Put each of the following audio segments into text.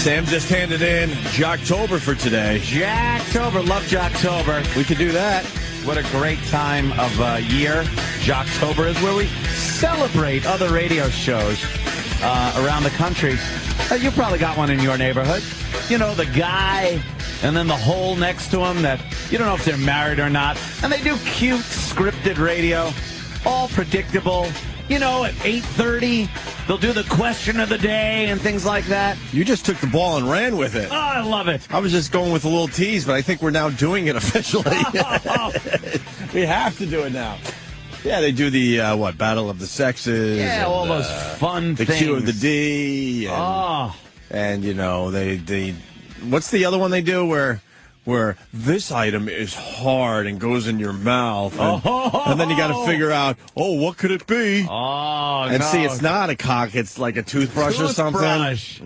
Sam just handed in Jocktober for today. Jocktober. Love Jocktober. We could do that. What a great time of year. Jocktober is where we celebrate other radio shows around the country. You probably got one in your neighborhood. You know, the guy and then the hole next to him that you don't know if they're married or not. And they do cute, scripted radio, all predictable. You know, at 8:30, they'll do the question of the day and things like that. You just took the ball and ran with it. Oh, I love it. I was just going with a little tease, but I think we're now doing it officially. We have to do it now. Yeah, they do the, Battle of the Sexes. Yeah, and, all those fun the things. Q of the D. And, and you know, they what's the other one they do where this item is hard and goes in your mouth, and then you got to figure out, what could it be? See, it's not a cock; it's like a toothbrush or something.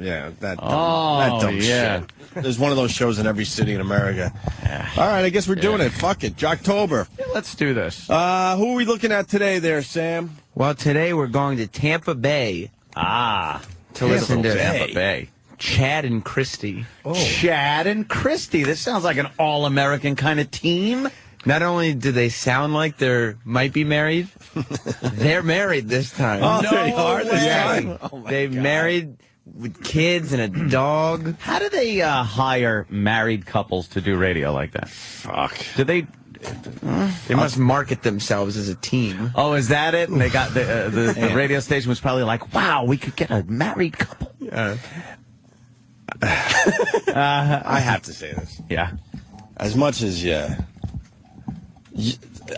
Yeah, that dumb shit. There's one of those shows in every city in America. Yeah. All right, I guess we're doing it. Fuck it, Jocktober. Yeah, let's do this. Who are we looking at today, there, Sam? Well, today we're going to Tampa Bay. To listen to Tampa Bay. Chad and Kristi. Chad and Kristi. This sounds like an all-American kind of team. Not only do they sound like they might be married, they're married this time. They are this time? Oh they're married with kids and a dog. How do they hire married couples to do radio like that? Fuck. Do they... They must market themselves as a team. Oh, is that it? And they got the radio station was probably like, wow, we could get a married couple. Yeah. I have to say this. Yeah. As much as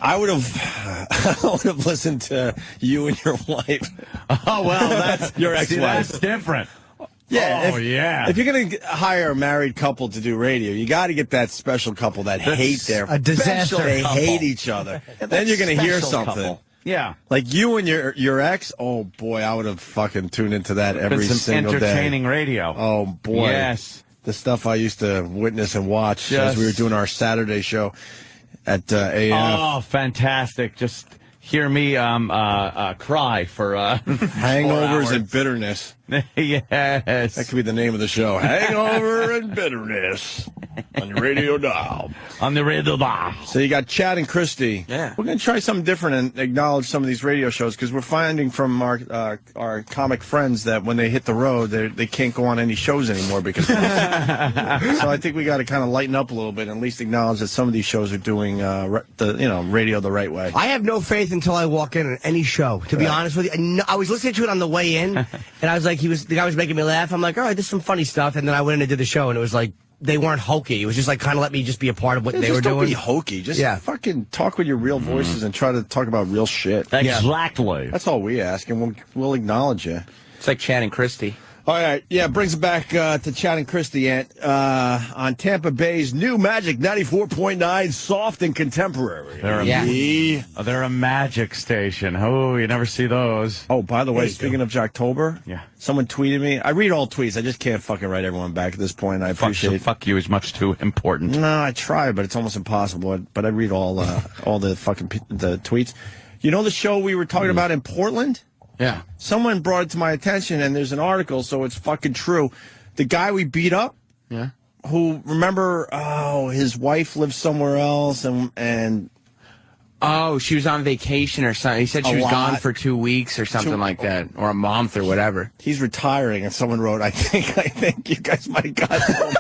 I would have listened to you and your wife. Oh well, that's your ex-wife. That's different. Yeah. If you're gonna hire a married couple to do radio, you got to get that special couple that hate a disaster. They couple. hate each other. Then you're gonna hear something. Couple. Yeah. Like you and your ex. Oh boy, I would have fucking tuned into that every some single day. Entertaining radio. Oh boy. Yes. The stuff I used to witness and watch as we were doing our Saturday show at AF. Oh, fantastic. Just hear me cry for hangovers and bitterness. Yes. That could be the name of the show. Hangover and bitterness on your radio dial. On the radio dial. So you got Chad and Kristi. Yeah. We're going to try something different and acknowledge some of these radio shows because we're finding from our comic friends that when they hit the road, they can't go on any shows anymore because of this. So I think we got to kind of lighten up a little bit and at least acknowledge that some of these shows are doing radio the right way. I have no faith until I walk in on any show, to be honest with you. I was listening to it on the way in, and I was like, the guy was making me laugh. I'm like, all right, this is some funny stuff. And then I went in and did the show, and it was like, they weren't hokey. It was just like, kind of let me just be a part of what they were doing. Don't be hokey. Just fucking talk with your real voices and try to talk about real shit. Exactly. That's all we ask, and we'll acknowledge you. It's like Chad and Kristi. All right, brings it back to Chad and Kristi on Tampa Bay's new Magic 94.9, soft and contemporary. They're a magic station. Oh, you never see those. Oh, by the way, speaking of Jocktober, someone tweeted me. I read all tweets. I just can't fucking write everyone back at this point. I appreciate it. Fuck you is much too important. No, I try, but it's almost impossible. But I read all the fucking the tweets. You know the show we were talking about in Portland? Yeah. Someone brought it to my attention, and there's an article, so it's fucking true. The guy we beat up, who, remember, his wife lives somewhere else, and Oh, she was on vacation or something. He said she was gone for 2 weeks or something like that, or a month or whatever. He's retiring, and someone wrote, I think you guys might have got him.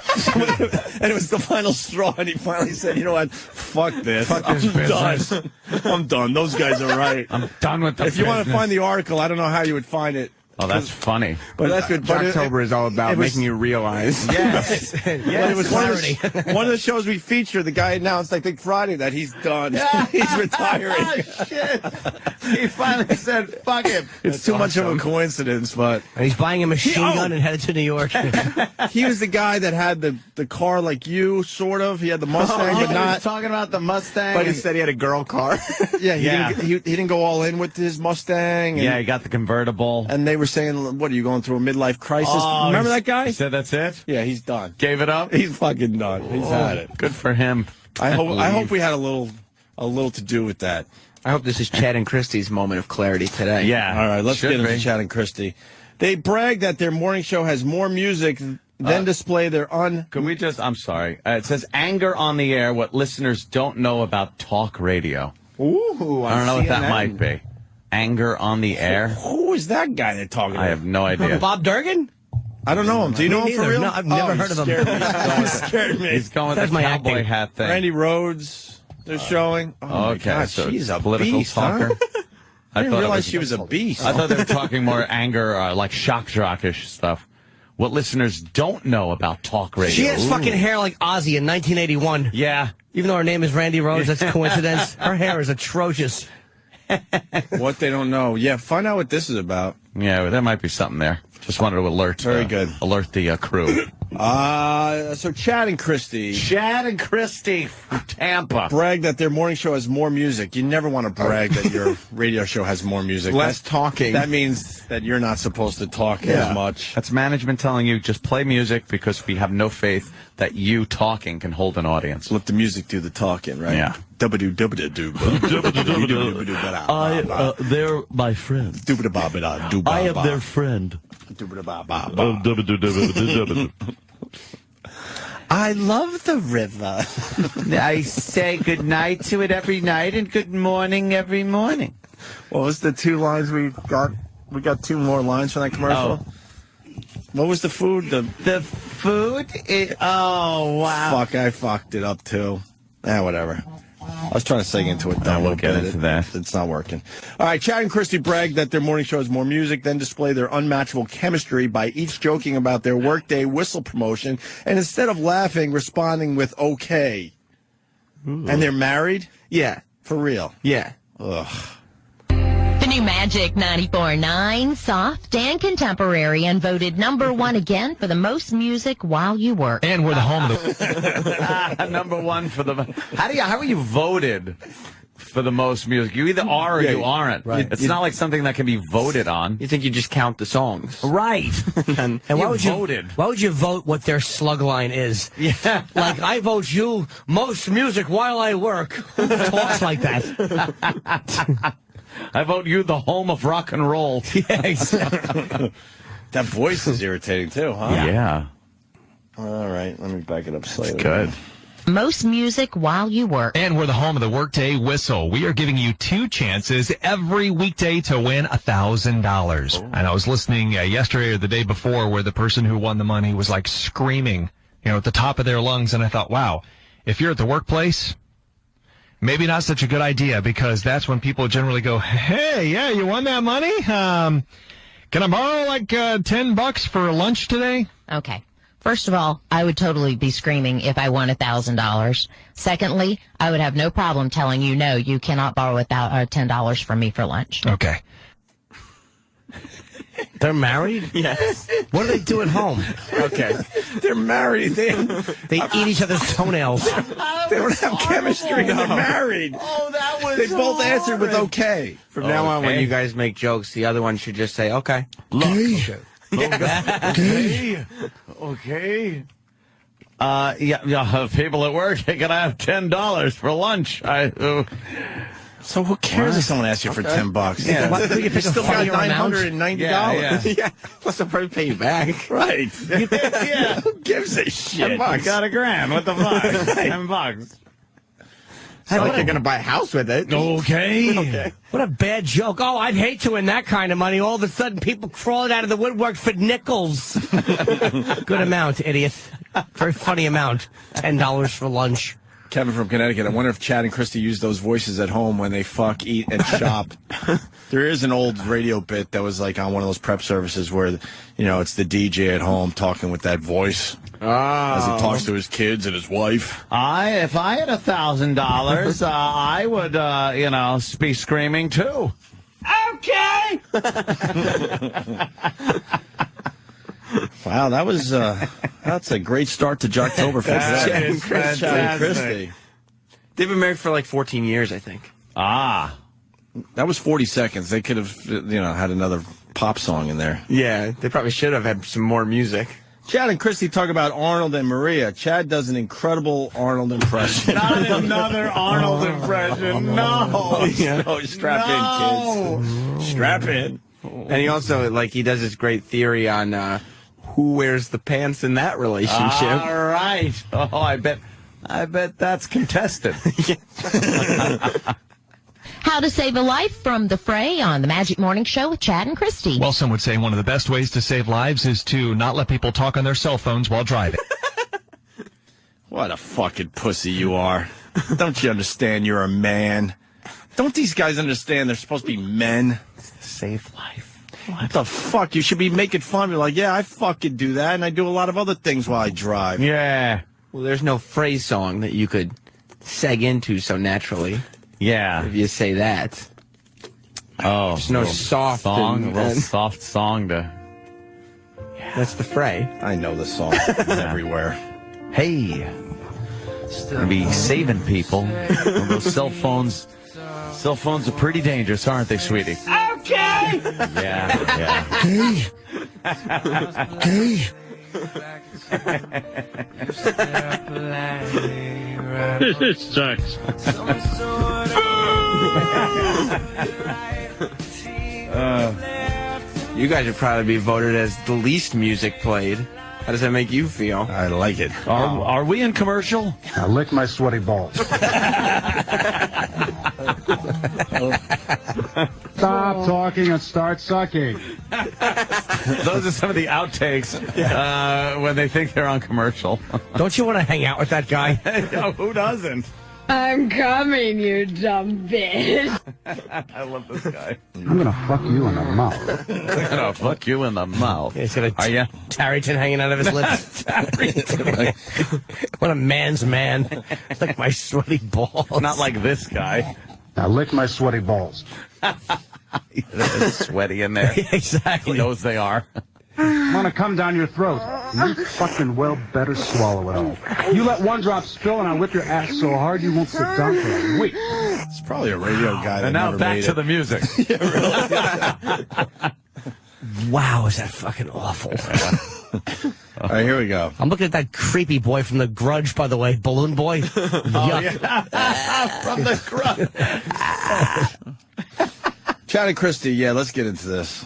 And it was the final straw, and he finally said, you know what, fuck this. I'm done. I'm done. Those guys are right. I'm done with the If you want to find the article, I don't know how you would find it. Oh, that's funny. But that's good. Jocktober is all about making you realize. Yes. It was one of the shows we featured. The guy announced, I think Friday, that he's done. He's retiring. Shit. He finally said, fuck him. It's too much of a coincidence, but... And he's buying a machine gun and headed to New York. He was the guy that had the car like you, sort of. He had the Mustang, but not... He was talking about the Mustang. But he said he had a girl car. He didn't go all in with his Mustang. And, he got the convertible. And they were saying, what, are you going through a midlife crisis? Remember that guy? He said that's it? Yeah, he's done. Gave it up? He's fucking done. He's had it. Good for him. I hope we had a little to do with that. I hope this is Chad and Kristi's moment of clarity today. Yeah. All right, let's get into Chad and Kristi. They brag that their morning show has more music then display their Can we just, I'm sorry. It says anger on the air, what listeners don't know about talk radio. Ooh, I don't know what that might be. Anger on the air? Who is that guy they're talking about? I have no idea. Bob Durgan? I don't know him. Do you know him for real? No, I've never heard of him. He scared me. He's going with That's the my cowboy acting. hat thing. Randy Rhodes, they're showing. Oh, my Okay, God, so she's a political beast, talker. Huh? I didn't thought it realize was- she was a beast. I thought they were talking more anger, like shock jockish stuff. What listeners don't know about talk radio. She has fucking hair like Ozzy in 1981. Yeah. Even though her name is Randy Rhodes, that's a coincidence. Her hair is atrocious. What they don't know. Yeah, find out what this is about. Yeah, there might be something there. Just wanted to alert. Very good. Alert the crew. So Chad and Kristi Chad and Kristi from Tampa. brag that their morning show has more music. You never want to brag that your radio show has more music. Less talking. That means that you're not supposed to talk as much. That's management telling you just play music because we have no faith that you talking can hold an audience. Let the music do the talking, right? Yeah. They're my friend. I am their friend. I love the river. I say good night to it every night and good morning every morning. What was the two lines we got? We got two more lines from that commercial. What was the food? The food? Oh, wow. Fuck, I fucked it up too. Whatever. I was trying to sing into it. We'll get into that. It's not working. All right, Chad and Kristi brag that their morning show has more music, then display their unmatchable chemistry by each joking about their workday whistle promotion, and instead of laughing, responding with okay. Ooh. And they're married? Yeah. For real? Yeah. Ugh. The new Magic 94.9, soft and contemporary, and voted #1 again for the most music while you work. And we're the home of the... #1 for the... How are you voted for the most music? You either are or you aren't. Right. It's not like something that can be voted on. You think you just count the songs? Right. And why would voted. Why would you vote what their slug line is? Yeah. Like, I vote you most music while I work. Who talks like that? I vote you the home of rock and roll. Yeah, exactly. That voice is irritating too, huh? Yeah. All right, let me back it up slightly. Good. Most music while you work. And we're the home of the Workday Whistle. We are giving you 2 chances every weekday to win $1,000. And I was listening yesterday or the day before where the person who won the money was like screaming, at the top of their lungs. And I thought, wow, if you're at the workplace, maybe not such a good idea, because that's when people generally go, hey, yeah, you won that money? Can I borrow like $10 for lunch today? Okay. First of all, I would totally be screaming if I won $1,000. Secondly, I would have no problem telling you, no, you cannot borrow $10 from me for lunch. Okay. They're married? Yes. What do they do at home? Okay. They're married. They They eat each other's toenails. don't have chemistry. They're married. Oh, that was They both answered with okay. From now on, when Okay. you guys make jokes, the other one should just say, okay. Okay. People at work, can I have $10 for lunch? So who cares if someone asks you for $10? Yeah. Why don't you pick a still got funnier amount? $990. Yeah. Yeah. Plus, they'll probably pay you back. Right. Yeah. Who gives a shit? I got $1,000. What the fuck? $10. It's not like you're going to buy a house with it. Okay. What a bad joke. Oh, I'd hate to win that kind of money. All of a sudden, people crawling out of the woodwork for nickels. Good amount, idiot. Very funny amount. $10 for lunch. Kevin from Connecticut. I wonder if Chad and Kristi use those voices at home when they fuck, eat, and shop. There is an old radio bit that was like on one of those prep services where, it's the DJ at home talking with that voice as he talks to his kids and his wife. If I had $1,000, I would, be screaming too. Okay. Wow, that was that's a great start to Jocktober. That is Chad and Kristi. They've been married for like 14 years, I think. Ah. That was 40 seconds. They could have, had another pop song in there. Yeah, they probably should have had some more music. Chad and Kristi talk about Arnold and Maria. Chad does an incredible Arnold impression. Not another Arnold impression. No. No, strap in, kids. Strap in. And he also, he does this great theory on who wears the pants in that relationship. All right. Oh, I bet that's contested. How to save a life from the fray on the Magic Morning Show with Chad and Kristi. Well, some would say one of the best ways to save lives is to not let people talk on their cell phones while driving. What a fucking pussy you are. Don't you understand you're a man? Don't these guys understand they're supposed to be men? Save life. What the fuck? You should be making fun of me like, yeah, I fucking do that, and I do a lot of other things while I drive. Yeah. Well, there's no phrase song that you could seg into so naturally. Yeah. If you say that. Oh. There's no soft song, and- a little soft song to... That's the fray. I know the song. It's everywhere. Hey. Gonna be saving people. Well, those cell phones are pretty dangerous, aren't they, sweetie? Okay! Yeah. Hey. This sucks. You guys would probably be voted as the least music played. How does that make you feel? I like it. Are we in commercial? Now lick my sweaty balls. Stop talking and start sucking. Those are some of the outtakes when they think they're on commercial. Don't you want to hang out with that guy? Who doesn't? I'm coming, you dumb bitch. I love this guy. I'm gonna fuck you in the mouth. I'm gonna fuck you in the mouth. He's got a Are you? Tarryton hanging out of his lips. What a man's man. It's like my sweaty balls. Not like this guy. Now lick my sweaty balls. It's sweaty in there. Yeah, exactly. He knows they are. I'm gonna come down your throat. You fucking well better swallow it all. You let one drop spill and I'll whip your ass so hard you won't sit down for a week. It's probably a radio guy that And now never back made to it. the music. Wow, is that fucking awful. All right, here we go. I'm looking at that creepy boy from The Grudge, by the way. Balloon Boy. Yuck. From the crowd. Chad and Kristi, yeah, let's get into this.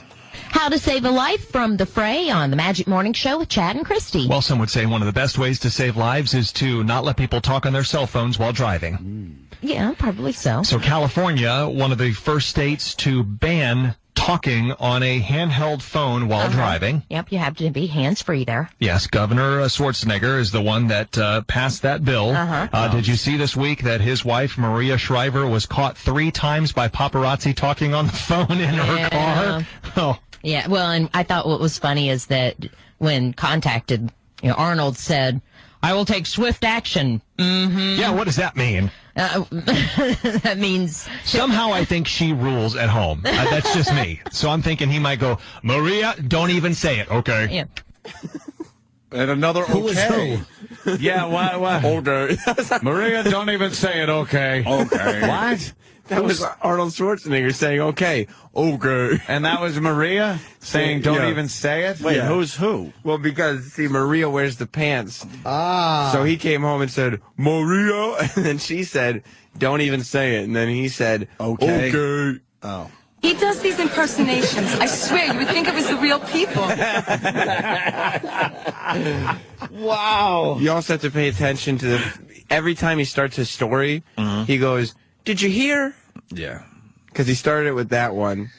How to save a life from the fray on the Magic Morning Show with Chad and Kristi. Well, some would say one of the best ways to save lives is to not let people talk on their cell phones while driving. Yeah, probably so. So California, one of the first states to ban talking on a handheld phone while driving. Yep, you have to be hands-free there. Yes, Governor Schwarzenegger is the one that passed that bill. Did you see this week that his wife, Maria Shriver, was caught 3 times by paparazzi talking on the phone in her car? Oh. Yeah, well, and I thought what was funny is that when contacted, Arnold said, "I will take swift action." Mm-hmm. Yeah, what does that mean? That means... Somehow I think she rules at home. That's just me. So I'm thinking he might go, "Maria, don't even say it, okay?" Yeah. And another Who is okay. who? Yeah, what? Older. Maria, don't even say it, okay? Okay. What? That was Arnold Schwarzenegger saying, okay. And that was Maria saying, don't Yeah. even say it? Wait, Yeah. who's who? Well, because, see, Maria wears the pants. So he came home and said, Maria. And then she said, don't even say it. And then he said, Okay. okay. Oh. He does these impersonations. I swear, you would think it was the real people. Wow. You also have to pay attention to every time he starts his story, he goes, did you hear? Yeah. Because he started it with that one.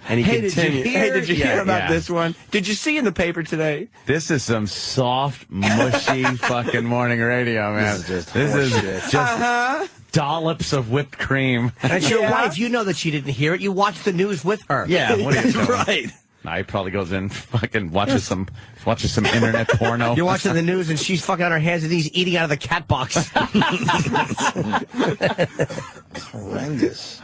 And he Hey, did you continued. hear? Hey, did you hear Yeah, about yeah. this one? Did you see in the paper today? This is some soft, mushy fucking morning radio, man. This is just This is horseshit. just dollops of whipped cream. That's your wife. You know that she didn't hear it. You watch the news with her. Yeah, what are you doing? Right. Nah, he probably goes in, fucking watches some internet porno. You're watching the news and she's fucking on her hands and knees eating out of the cat box. Horrendous.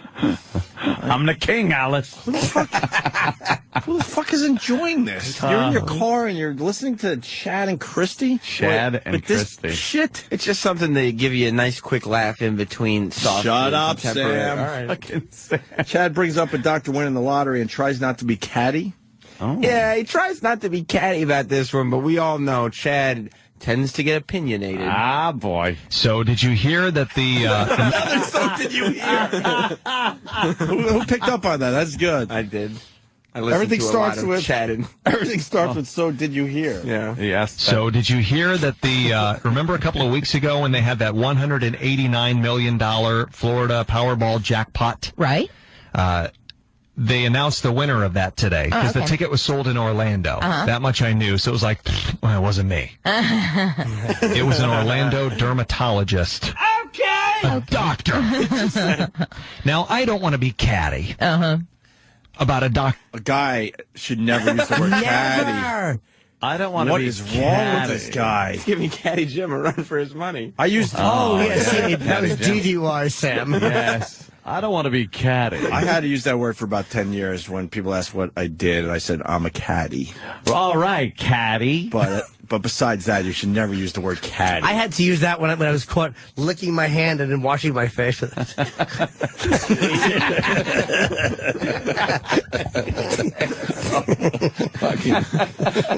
I'm the king, Alice. Who the fuck is enjoying this? You're in your car and you're listening to Chad and Kristi? Chad and But this Kristi. shit, it's just something to give you a nice quick laugh in between soft. Shut and up, contemporary. Sam. All right. Fucking sad. Chad brings up a doctor winning the lottery and tries not to be catty. Oh. Yeah, he tries not to be catty about this one, but we all know Chad tends to get opinionated. Ah, boy. So did you hear that the... Did you hear? Who picked up on that? That's good. I did. I listen Everything to a starts lot of with chatting. Everything starts with, so did you hear? Yeah. Yes. So did you hear that remember a couple of weeks ago when they had that $189 million Florida Powerball jackpot? Right? They announced the winner of that today because the ticket was sold in Orlando. That much I knew. So it was like, well, it wasn't me. It was an Orlando dermatologist. A doctor. Now, I don't want to be catty about a doctor. A guy should never use the word caddy. I don't want to What be is wrong with this guy? He's giving Caddy Jim a run for his money. I used. Yes, that was DDR, Sam. Yes. I don't want to be catty. I had to use that word for about 10 years when people asked what I did, and I said, I'm a caddy. All right, catty. But besides that, you should never use the word caddy. I had to use that when I was caught licking my hand and then washing my face with it.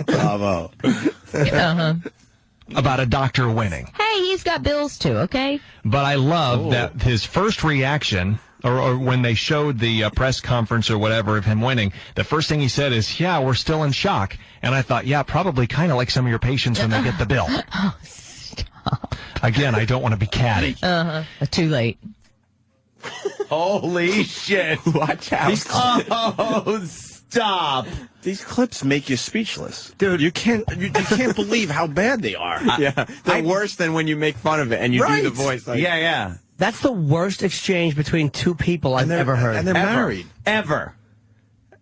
Bravo. About a doctor winning. Hey, he's got bills too, okay? But I love that his first reaction, or when they showed the press conference or whatever of him winning, the first thing he said is, yeah, we're still in shock. And I thought, yeah, probably kind of like some of your patients when they get the bill. Oh, stop. Again, I don't want to be catty. Too late. Holy shit. Watch out. Oh, stop. These clips make you speechless. Dude, you can't believe how bad they are. Yeah, they're worse than when you make fun of it and you do the voice. Like, Yeah. That's the worst exchange between two people I've ever heard. And they're married. Ever.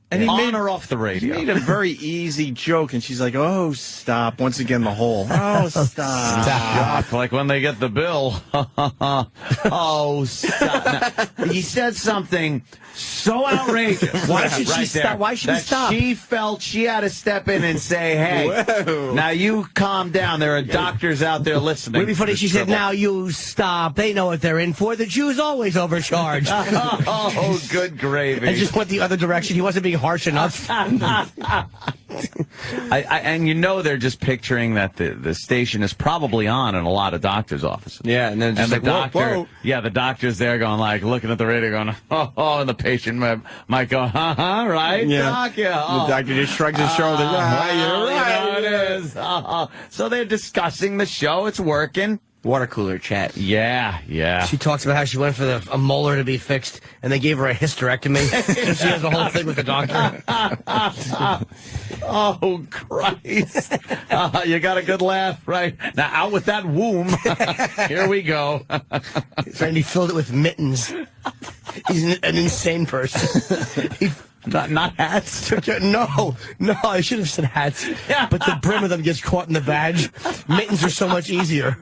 And he On made, or off the he radio. made a very easy joke, and she's like, oh, stop. Once again, the hole. Oh, stop. Stop. Like when they get the bill. Oh, stop. Now, he said something so outrageous. Why should she right stop? there, Why should he that stop? She felt she had to step in and say, hey, Whoa. now you calm down. There are doctors out there listening. Would be funny. She said, now you stop. They know what they're in for. The Jew's always overcharged. Oh, good gravy. And just went the other direction. He wasn't being harsh enough. And you know they're just picturing that the station is probably on in a lot of doctors' offices. Yeah, and then just And the like, doctor, whoa. yeah, the doctor's there going like, looking at the radio going, oh, and the patient might go, right, Yeah. doc? Yeah. The doctor just shrugs his shoulders. You're right. You know it is. So they're discussing the show. It's working. Water cooler chat. Yeah. She talks about how she went for a molar to be fixed, and they gave her a hysterectomy. So she has a whole thing with the doctor. Oh, Christ. You got a good laugh, right? Now, out with that womb. Here we go. And he filled it with mittens. He's an insane person. Not hats. No, I should have said hats. Yeah. But the brim of them gets caught in the vag. Mittens are so much easier.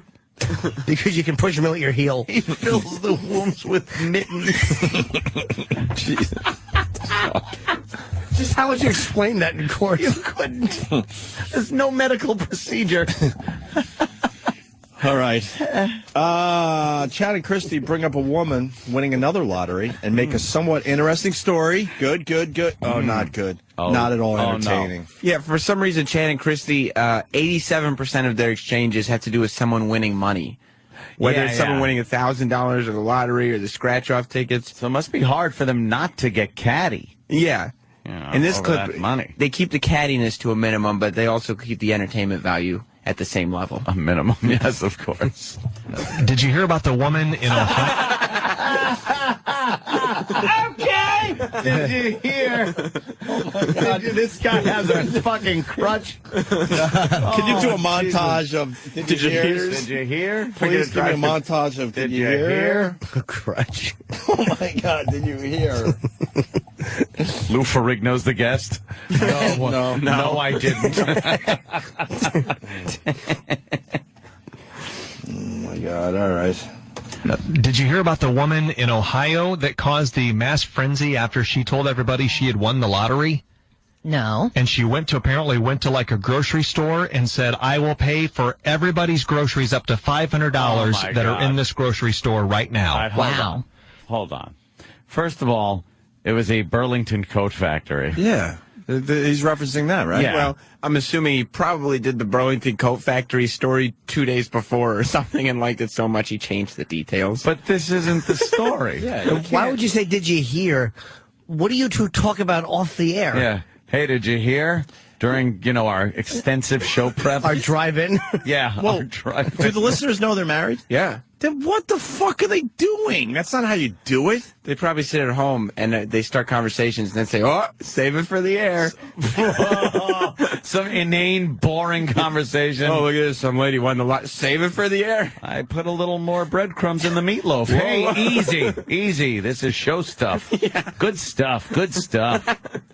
Because you can push them in with your heel. He fills the wombs with mittens. Just how would you explain that in court? You couldn't. There's no medical procedure. All right. Chad and Kristi bring up a woman winning another lottery and make a somewhat interesting story. Good. Oh, not good. Not at all entertaining. No. Yeah, for some reason, Chad and Kristi, 87% of their exchanges have to do with someone winning money. Whether it's someone winning $1,000 or the lottery or the scratch-off tickets. So it must be hard for them not to get catty. Yeah. You know, In this over clip, that money. they keep the cattiness to a minimum, but they also keep the entertainment value at the same level. A minimum, yes, of course. Did you hear about the woman in Ohio? Okay! Did you hear? Oh my God, this guy has a fucking crutch. Can you do a montage of Did you hear? Did you hear? Please give me a montage of Did you hear? Crutch. Oh, my God. Did you hear? Lou Ferrigno's the guest. No, I didn't. Oh, my God. All right. Did you hear about the woman in Ohio that caused the mass frenzy after she told everybody she had won the lottery? No. And she apparently went to like a grocery store and said, I will pay for everybody's groceries up to $500 that are in this grocery store right now. Right, Wow. Hold on. First of all, it was a Burlington coat factory. Yeah. He's referencing that, right? Yeah. Well, I'm assuming he probably did the Burlington Coat Factory story 2 days before or something and liked it so much he changed the details. But this isn't the story. Why would you say, did you hear, what do you two talk about off the air? Yeah. Hey, did you hear? During, our extensive show prep. Our drive-in? Yeah, Well, our drive-in. Do the listeners know they're married? Yeah. Then what the fuck are they doing? That's not how you do it. They probably sit at home and they start conversations and then say, "Oh, save it for the air." Some inane, boring conversation. Oh, look at this. Some lady won the lot. Save it for the air. I put a little more breadcrumbs in the meatloaf. Hey, easy. This is show stuff. Yeah. Good stuff.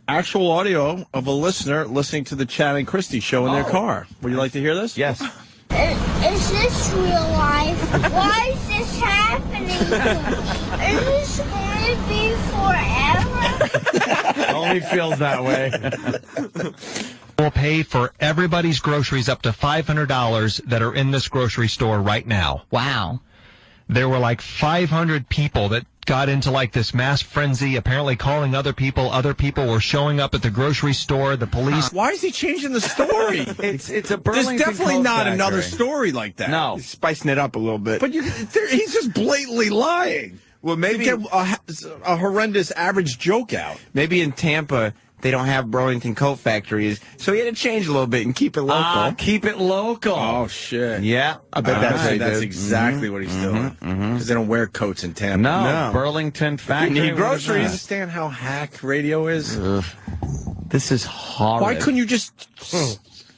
Actual audio of a listener listening to the Chad and Kristi show in their car. Would you like to hear this? Yes. Is this real life? Why is this happening? Is this going to be forever? Only feels that way. We'll pay for everybody's groceries up to $500 that are in this grocery store right now. Wow. There were like 500 people that got into like this mass frenzy, apparently calling other people. Other people were showing up at the grocery store. The police. Why is he changing the story? It's a Burlington There's definitely Coat not Factory. another story like that. No. He's spicing it up a little bit. But he's just blatantly lying. Well, maybe to get a horrendous average joke out. maybe in Tampa they don't have Burlington Coat Factories, so he had to change a little bit and keep it local. Keep it local. Oh shit! Yeah. I bet that's what he that's did. exactly what he's doing. Because they don't wear coats in Tampa. No. Burlington Factory. You need You groceries. understand how hack radio is? This is horrible. Why couldn't you just?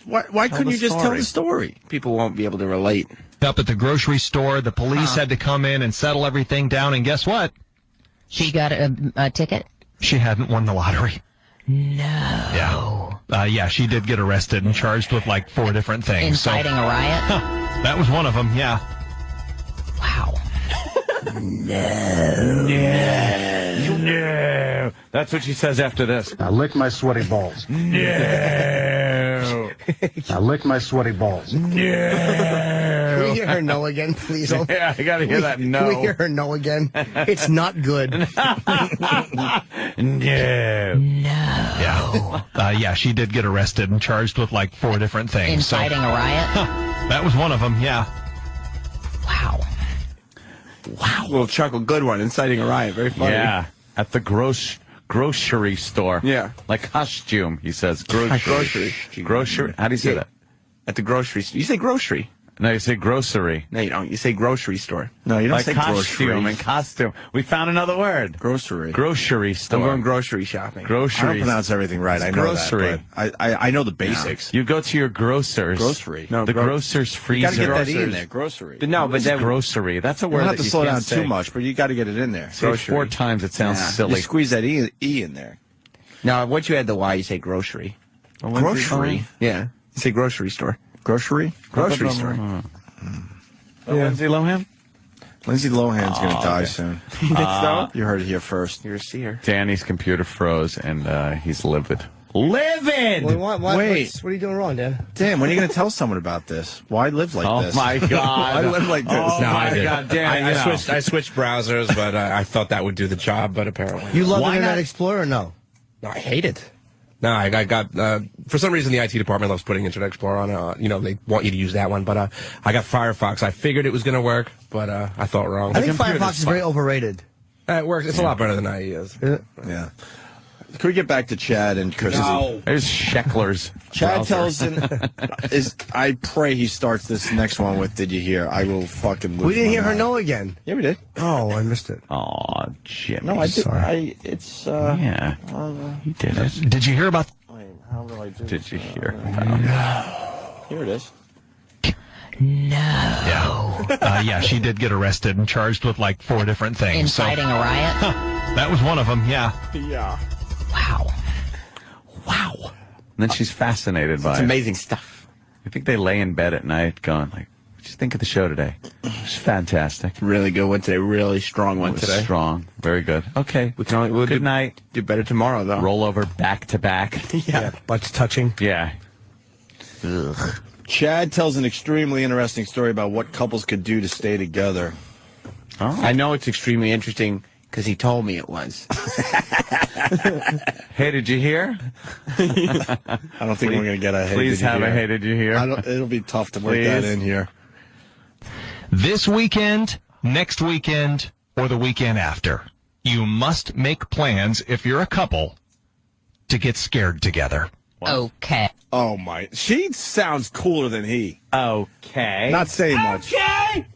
Why couldn't you just tell the story? People won't be able to relate. Up at the grocery store, the police had to come in and settle everything down. And guess what? She got a ticket? She hadn't won the lottery. No. Yeah, she did get arrested and charged with like 4 different things. Inciting a riot? That was one of them, yeah. Wow. No. That's what she says after this. I lick my sweaty balls. No. I lick my sweaty balls. Can we hear her no again, please? Yeah, I gotta hear that no. Can we hear her no again? It's not good. No. Yeah. Yeah, she did get arrested and charged with like 4 different things. Inciting a riot? That was one of them, yeah. Wow. Wow. Little chuckle, good one. Inciting a riot. Very funny. Yeah. At the grocery store. Yeah. Like costume, he says. Grocery. Grocery. How do you say that? At the grocery store. You say grocery. No, you say grocery. No, you don't. You say grocery store. No, you don't Like say costume grocery. and costume. We found another word. Grocery. Grocery I'm store. going grocery shopping. I Grocery. don't pronounce everything right. I know grocery. that. But I know the basics. You go to your grocers. Grocery. No, The grocer's You freezer. got to get that E in Grocers. there. Grocery. But no, but It's then grocery. That's a You word don't have that to you slow can't down say. too much, but you got to get it in there. Say it 4 times. It sounds You silly. squeeze that E in there. now once you add the Y, you say grocery. Grocery. Yeah. You say grocery store. Grocery. Grocery store. Lindsay Lohan? Lindsay Lohan's going to die soon. You think so? You heard it here first. You're a seer. Danny's computer froze, and he's livid. Livid! What are you doing wrong, Dan? Damn, when are you going to tell someone about this? Why live like Oh, this? my God. Why live like this? Oh, my God, Danny. I switched browsers, but I thought that would do the job, but apparently. You love Why Internet not? Explorer or no? No, I hate it. No, I got, for some reason the IT department loves putting Internet Explorer on, they want you to use that one, but I got Firefox. I figured it was going to work, but I thought wrong. I think Firefox is very overrated. It works. It's a lot better than IE is. Yeah. Can we get back to Chad and Kristi? No. There's Sheckler's. Chad browser. tells him, I pray he starts this next one with, did you hear? I will fucking lose We didn't my hear her mind. no again. Yeah, we did. Oh, I missed it. Aw, Jimmy. No, I did. Sorry. Yeah, you did it. Did you hear about Wait, how do I do Did this? you hear? Here it is. Yeah, she did get arrested and charged with like 4 different things. Inciting a riot? That was one of them, yeah. Yeah. Wow. Wow. And then she's fascinated by It's it. amazing stuff. I think they lay in bed at night going, like, what did you think of the show today? It's fantastic. Really good one today. Really strong one It was today. strong. Very good. Okay. We'll Good do, night. do better tomorrow, though. Roll over back to back. Yeah. Butts touching. Yeah. Chad tells an extremely interesting story about what couples could do to stay together. I know it's extremely interesting because he told me it was. Hey, did you hear? I don't think we're going to get a hey, Please did you have hear? a hey, did you hear? It'll be tough to work that Please. in here. This weekend, next weekend, or the weekend after. you must make plans if you're a couple to get scared together. Okay. Oh, my. She sounds cooler than he. Okay. Not saying much. Okay.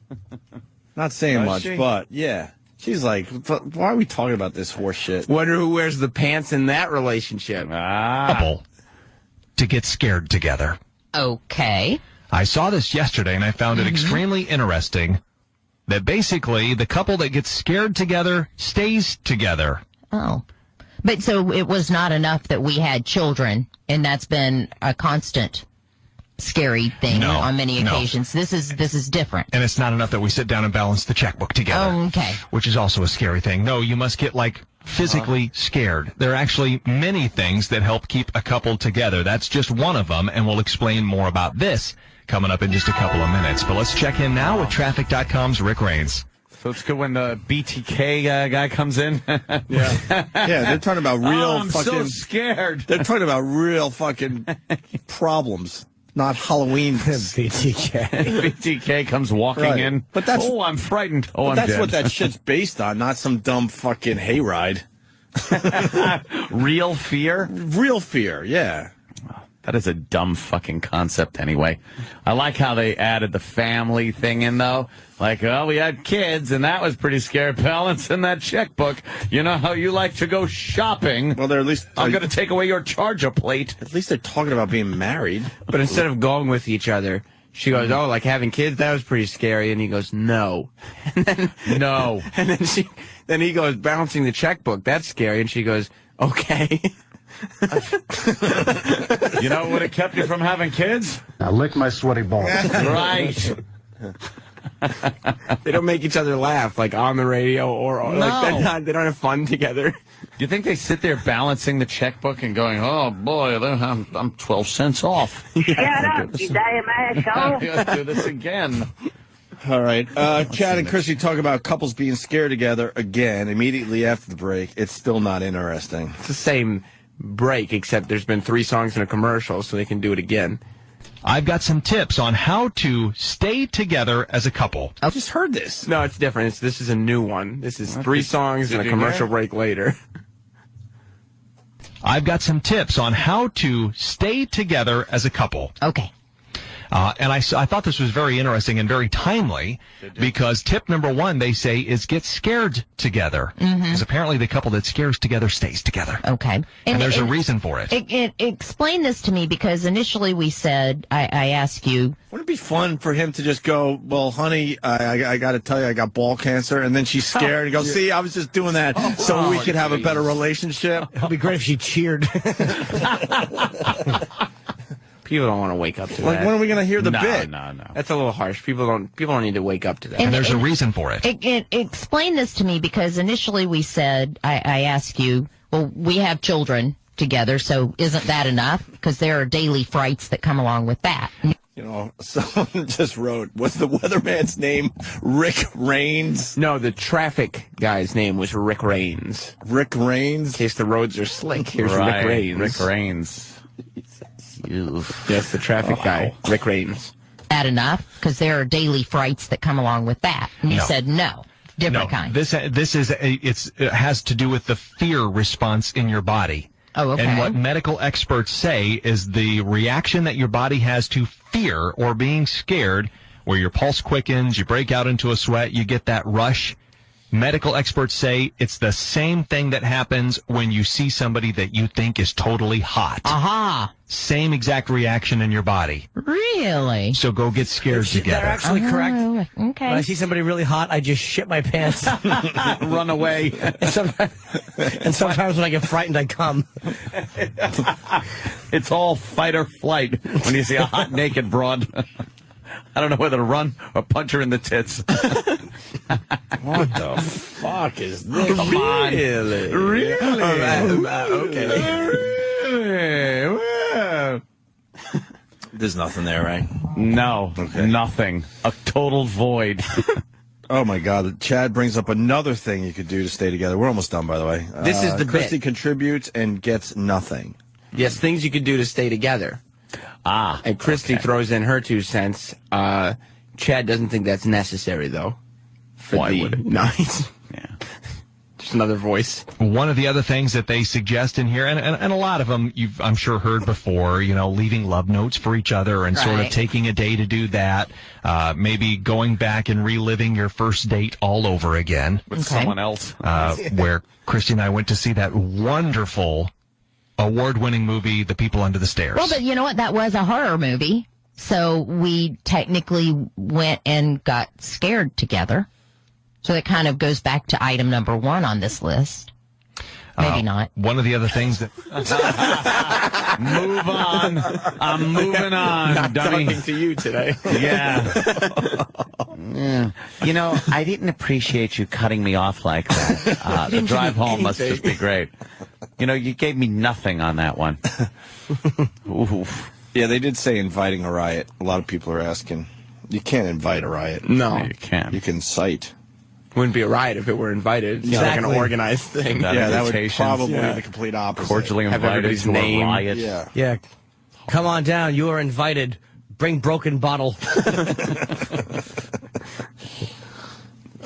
Not saying Does much, she? but yeah. She's like, why are we talking about this horse shit? Wonder who wears the pants in that relationship. Couple to get scared together. Okay. I saw this yesterday, and I found it extremely interesting that basically the couple that gets scared together stays together. Oh. But so it was not enough that we had children, and that's been a constant scary thing on many occasions. This is different. And it's not enough that we sit down and balance the checkbook together. Oh, okay. Which is also a scary thing. No, you must get, like, physically scared. There are actually many things that help keep a couple together. That's just one of them, and we'll explain more about this coming up in just a couple of minutes. But let's check in now with Traffic.com's Rick Raines. So it's good when the BTK guy comes in. Yeah, they're talking about real I'm fucking... so scared. They're talking about real fucking problems, not Halloween. BTK. BTK comes walking in. But that's... Oh, I'm frightened. Oh, I'm that's dead. what that shit's based on, not some dumb fucking hayride. Real fear? Real fear, yeah. That is a dumb fucking concept anyway. I like how they added the family thing in, though. Like, oh, we had kids, and that was pretty scary. Balancing that checkbook. You know how you like to go shopping? Well, they're at least... I'm going to take away your charger plate. At least they're talking about being married. But instead of going with each other, she goes, oh, like having kids, that was pretty scary. And he goes, no. And then, No. And then he goes, balancing the checkbook, that's scary. And she goes, okay. You know what would have kept you from having kids? Now lick my sweaty balls. Right. They don't make each other laugh, like on the radio or like they don't have fun together. Do you think they sit there balancing the checkbook and going, oh, boy, I'm 12 cents off? Shut up, you damn asshole. Let's do this again. All right. Chad and Kristi talk about couples being scared together again immediately after the break. It's still not interesting. It's the same break, except there's been 3 songs in a commercial, so they can do it again. I've got some tips on how to stay together as a couple. I just heard this. No, it's different. This is a new one. This is 3 songs and a commercial break later. I've got some tips on how to stay together as a couple. Okay. And I thought this was very interesting and very timely because tip number 1, they say, is get scared together. Because apparently the couple that scares together stays together. Okay. And there's a reason for it. Explain this to me, because initially we said, I asked you. Wouldn't it be fun for him to just go, well, honey, I got to tell you, I got ball cancer. And then she's scared and goes, see, I was just doing that so we could have a better relationship. It would be great if she cheered. People don't want to wake up to Like, that. when are we going to hear the bit? No. That's a little harsh. People don't need to wake up to that. And there's a reason for it. Explain this to me, because initially we said, I asked you, well, we have children together, so isn't that enough? Because there are daily frights that come along with that. You know, someone just wrote, what's the weatherman's name? Rick Raines? No, the traffic guy's name was Rick Raines. Rick Raines? In case the roads are slick, here's Right. Rick Raines. Rick Raines. Yes, the traffic guy, Rick Raines. That enough? Because there are daily frights that come along with that. And you No. said no. Different kind. This is it has to do with the fear response in your body. Oh, okay. And what medical experts say is the reaction that your body has to fear or being scared, where your pulse quickens, you break out into a sweat, you get that rush. Medical experts say it's the same thing that happens when you see somebody that you think is totally hot. Aha. Same exact reaction in your body. Really? So go get scared together. They're actually correct. Oh, okay. When I see somebody really hot, I just shit my pants. Run away. And sometimes when I get frightened, I come. It's all fight or flight when you see a hot, naked broad. I don't know whether to run or punch her in the tits. What the fuck is this? Come on. Really? Okay. Really? There's nothing there, right? No, nothing. A total void. Oh, my God. Chad brings up another thing you could do to stay together. We're almost done, by the way. This is the Kristi bit. contributes and gets nothing. Yes, things you could do to stay together. And Kristi throws in her 2 cents. Chad doesn't think that's necessary, though. Why would it? No, Yeah. Just another voice. One of the other things that they suggest in here, and a lot of them you've, I'm sure, heard before, leaving love notes for each other and sort of taking a day to do that. Maybe going back and reliving your first date all over again. With someone else. Where Kristi and I went to see that wonderful award-winning movie, The People Under the Stairs. Well, but you know what? That was a horror movie. So we technically went and got scared together. So it kind of goes back to item number 1 on this list. Maybe not. One of the other things that... Move on. I'm moving on. Not talking to you today. Yeah. I didn't appreciate you cutting me off like that. The drive home must just be great. You gave me nothing on that one. Oof. Yeah, they did say inviting a riot. A lot of people are asking. You can't invite a riot. No, you can't. You can cite. Wouldn't be a riot if it were invited. It's like an organized thing. That would probably be the complete opposite. Cordially invited to a riot. Yeah. Come on down. You are invited. Bring broken bottle.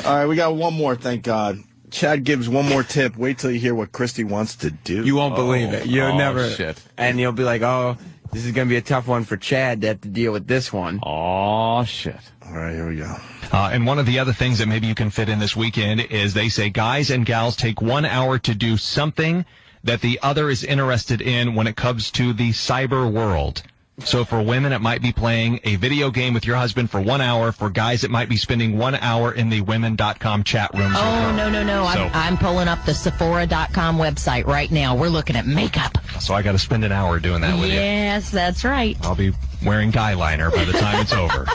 All right, we got one more, thank God. Chad gives one more tip. Wait till you hear what Kristi wants to do. You won't believe it. You'll never. Shit. And you'll be like, oh, this is going to be a tough one for Chad to have to deal with this one. Oh, shit. All right, here we go. And one of the other things that maybe you can fit in this weekend is they say guys and gals take 1 hour to do something that the other is interested in when it comes to the cyber world. So for women, it might be playing a video game with your husband for 1 hour. For guys, it might be spending 1 hour in the women.com chat rooms. Oh, no. I'm pulling up the Sephora.com website right now. We're looking at makeup. So I got to spend an hour doing that with you. Yes, that's right. I'll be wearing guy liner by the time it's over.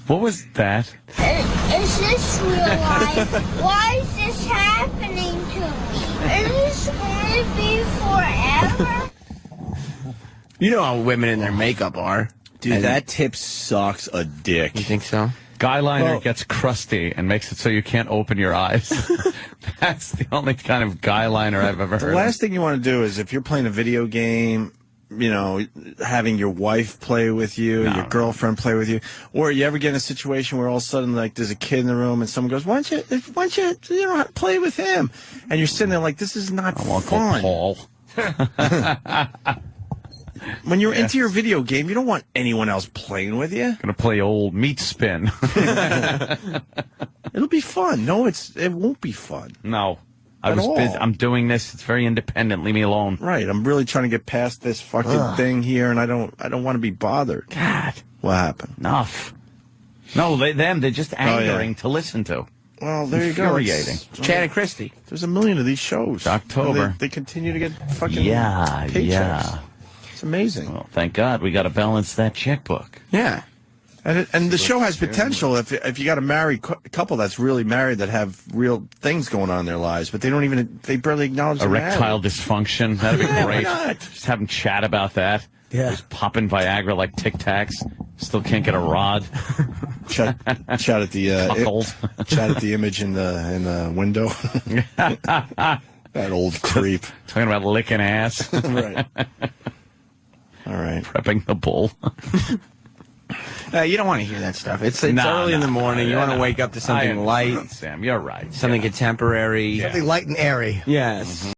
What was that? Is this real life? Why is this happening to me? Is this going to be forever? You know how women in their makeup are. Dude, that tip sucks a dick. You think so? Guy liner gets crusty and makes it so you can't open your eyes. That's the only kind of guy liner I've ever heard. The last thing you want to do is if you're playing a video game, having your wife play with you, your girlfriend play with you, or you ever get in a situation where all of a sudden, like, there's a kid in the room and someone goes, why don't you play with him? And you're sitting there like, this is not fun. Paul. When you're into your video game, you don't want anyone else playing with you. Gonna play old meat spin. It'll be fun. No, it won't be fun. No. I'm doing this. It's very independent. Leave me alone. Right. I'm really trying to get past this fucking thing here, and I don't want to be bothered. God. What happened? Enough. No, they're just angering to listen to. Well, there you go. Infuriating. Chad and Kristi. There's a million of these shows. Jocktober. They continue to get fucking paychecks. Yeah. It's amazing. Well, thank God we got to balance that checkbook. Yeah. And the show has potential if you got a married couple that's really married that have real things going on in their lives, but they barely acknowledge erectile dysfunction. That'd be great. Why not? Just have them chat about that. Yeah. Just popping Viagra like Tic Tacs. Still can't get a rod. Chat at the chat at the image in the window. That old creep. Talking about licking ass. Right. All right. Prepping the bull. You don't want to hear that stuff. It's early in the morning. You want to wake up to something light. Sam, you're right. Something contemporary. Something light and airy. Yes.